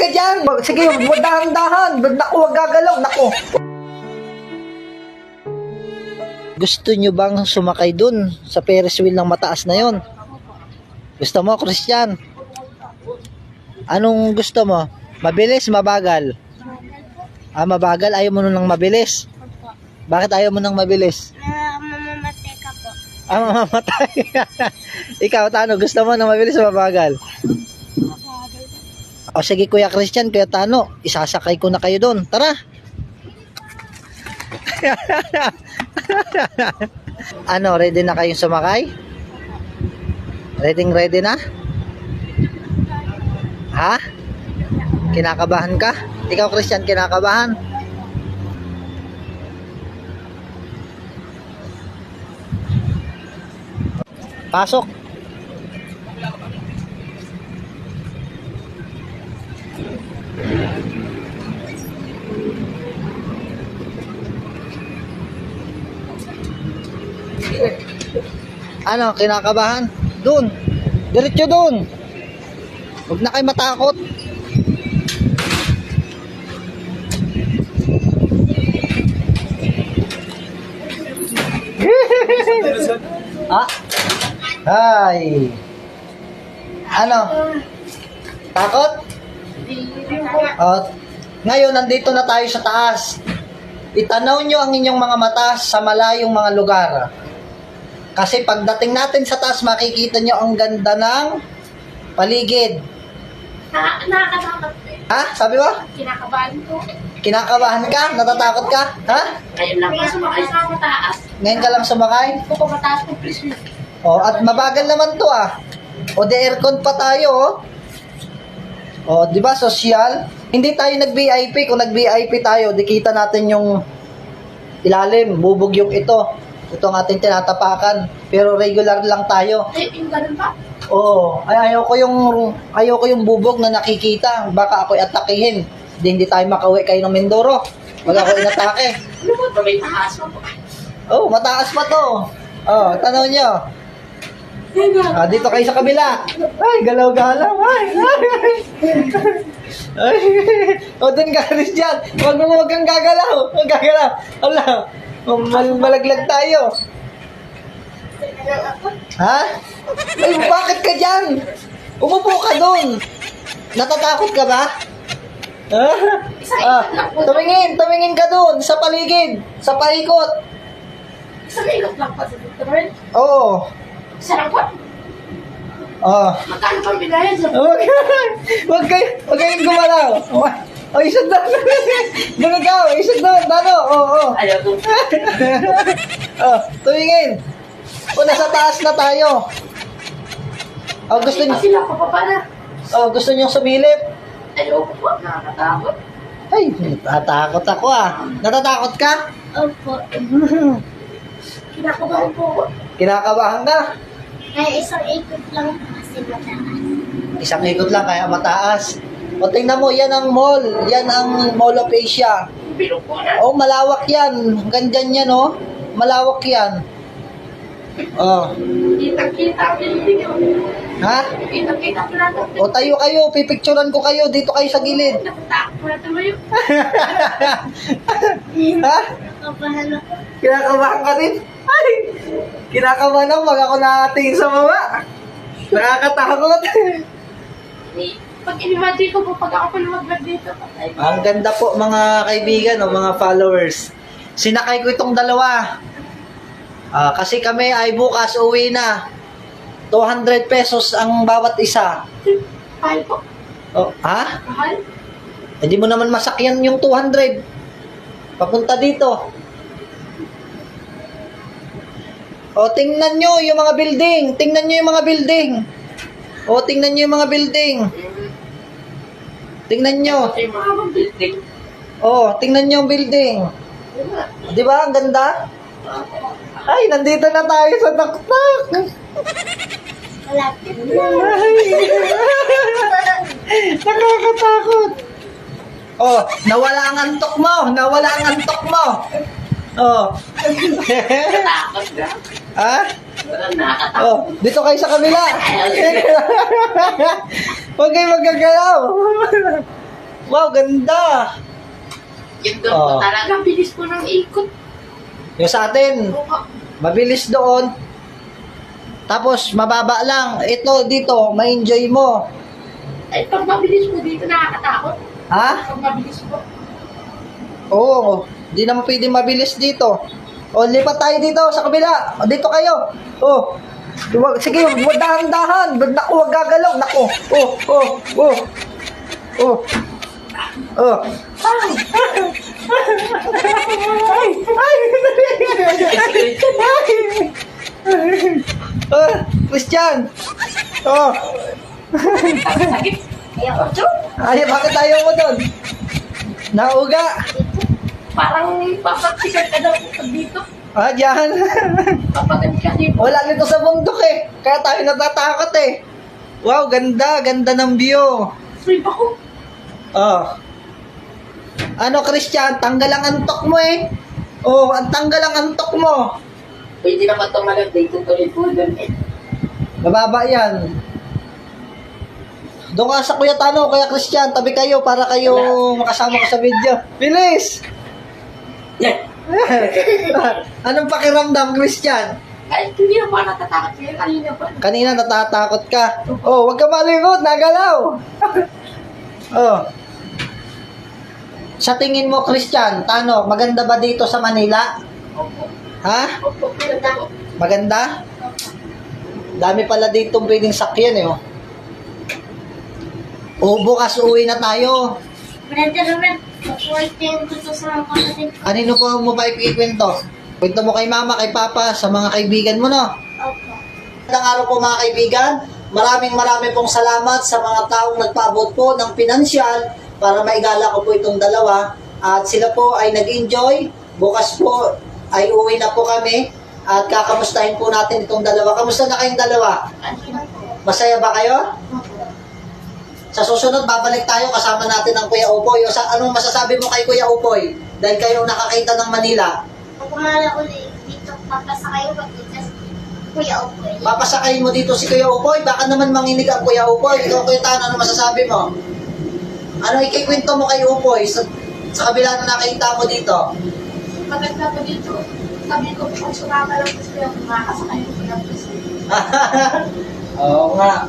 ka dyan? Sige, dahan-dahan. Naku, wag gagalaw. Naku. Gusto nyo bang sumakay dun sa Ferris wheel ng mataas na yon? Gusto mo, Christian? Anong gusto mo? Mabilis, mabagal? Mabagal. Ayaw mo nun ng mabilis? Bakit ayaw mo ng mabilis? Mamamatay ka po. Mamamatay. Ikaw, Tano, gusto mo ng mabilis o mabagal? O sige, Kuya Christian, Kuya Tano, isasakay ko na kayo doon. Tara. Ano, ready na kayong sumakay? Ready na? Ha? Kinakabahan ka? Ikaw, Christian, kinakabahan? Pasok. Ano, kinakabahan? Doon. Diretso doon. Huwag na kayo matakot. Ha? Hay. Ano? Takot? Ngayon, nandito na tayo sa taas. Itanaw nyo ang inyong mga mata sa malayong mga lugar. Kasi pagdating natin sa taas, makikita nyo ang ganda ng paligid. Nakakatakot eh. Ha? Sabi mo? Kinakabahan ko. Kinakabahan ka? Natatakot ka? Ha? Ngayon lang ako sumakay sa mataas. Ngayon ka lang sumakay? Kung mataas ko, please. At mabagal naman to O, de aircon pa tayo di ba, social? Hindi tayo nag-VIP. Kung nag-VIP tayo, di kita natin yung ilalim, bubog yung ito. Ito ang ating tinatapakan. Pero regular lang tayo. Yung ganun pa? Ayaw ko yung bubog na nakikita. Baka ako'y atakihin. Hindi tayo makauwi kayo ng Mindoro. Wag ako inatake. Ano ba ito? May taas mo po. Mataas pa to. Tanaw nyo. Dito kayo sa kabila. Ay, galaw-galaw. Ay. Doon ka, Christian. Huwag kang gagalaw. Huwag gagalaw. Allah. Malaglag tayo. Ha? Ay, bakit ka dyan? Umupo ka doon. Natatakot ka ba? Tumingin ka doon sa paligid, sa paikot. Isang ilot lang pa sa dito rin. Oo. Sarapot. Magkano pang binayan sa... Huwag kayong gumalaw. Isang doon. Doon ikaw, isang doon. Dano, Ayaw ko. tumingin. Nasa taas na tayo. Gusto niyo... Sila pa pa na. gusto niyo sumilip? Ayaw ko po. Nakakatakot. Ay, natatakot ako Natatakot ka? Opo. Kinakabahan po ako. Kinakabahan ka? Kaya isang ikot lang kasi mataas. Isang ikot lang kaya mataas. Tingnan mo, yan ang mall. Yan ang Mall of Asia. Bilog po na. Malawak yan. Gandyan yan, Malawak yan. Kita-kita. Ha? Kita-kita po natin. Tayo kayo. Pipicturan ko kayo. Dito kayo sa gilid. Nakatakot po natin kayo. Ha? Nakabahan ako. Kinakabahan ka din? Ay! Kinakabahan ako pag ako nakatingin sa baba. Nakakatakot. Pag in-imagine ko po, pag ako pa lumaglag dito. Ang ganda po mga kaibigan mga followers. Sinakay ko itong dalawa. Kasi kami ay bukas uwi na. 200 pesos ang bawat isa. Mahal po. Ha? Mahal? Hindi mo naman masakyan yung 200. Papunta dito. Tingnan nyo yung mga building. Tingnan nyo yung mga building. Tingnan nyo yung mga building. Tingnan nyo. Yung mga building. Tingnan nyo yung building. Di ba? Ang ganda? Ay, nandito na tayo sa taktak. Malapit na. Nakakatakot. Nawala ang antok mo. Nawala ang antok mo. Nakatakot na. Ha? Nakatakot. Dito kayo sa kabila. Huwag kayo magagalaw. Wow, ganda! Yung doon Oh. po talaga, bilis po ng ikot. Yung sa atin, Opo. mabilis doon. Tapos, mababa lang. Ito, dito, ma-enjoy mo. Ay, pag mabilis po dito, nakakatakot. Ha? Pag mabilis po. Oo, di naman pwede mabilis dito. O, lipat tayo dito sa kabila. O, dito kayo. O, sige, dahan-dahan. Naku, wag gagalaw. Naku. Oh. Christian. Oh. Sakit. Ayaw ko, Chok. Ay, bakit ayaw mo doon? Nauga. Parang papagsikat ka daw po dito. Ah, diyan. Papagad ka dito. Wala nito sa bundok eh. Kaya tayo natatakot eh. Wow, ganda. Ganda ng view. Sleep ako. Oh. Ano, Christian? Tanggal ang antok mo eh. Oh, ang tanggal ang antok mo. Pwede naman tumalag dito tuloy po doon eh. Bababa yan. Doon ka sa Kuya Tano, Kuya Christian. Tabi kayo para kayo makasama ko sa video. Bilis! Anong pakiramdam, Christian? Ay, hindi na pa natatakot. Kaya kanina pa. Kanina natatakot ka. Oh, wag ka malikot, nagalaw. Oh. Sa tingin mo, Christian, Tano, maganda ba dito sa Manila? Opo. Ha? Opo, pero ako. Maganda? Dami pala dito pwedeng sakyan eh. Oh. Bukas uwi na tayo. Maganda naman. Mag-working ko sa mga kapatid. Kanino po mo pa ikikwento? Kwento mo kay mama, kay papa, sa mga kaibigan mo, no? Opo. Magandang araw po mga kaibigan. Maraming pong salamat sa mga taong nagpaabot po ng pinansyal para maigala ko po itong dalawa. At sila po ay nag-enjoy. Bukas po ay uwi na po kami at kakamustahin po natin itong dalawa. Kamusta na kayong dalawa? Masaya ba kayo? Sa susunod, babalik tayo kasama natin ang Kuya Upoy. Anong masasabi mo kay Kuya Upoy? Dahil kayo nakakita ng Manila. Pag kumala ulit dito, papasakay ko dito sa Kuya Upoy. Papasakayin mo dito si Kuya Upoy. Baka naman manginig ang Kuya Upoy. Ikaw, Kuya Tano, ano masasabi mo? Ano ikikwento mo kay Upoy sa kabila na nakita mo dito? Maganda po dito. Sabi ko, kung sumama lang po sila, makakasakay ko lang po sila. Oo nga.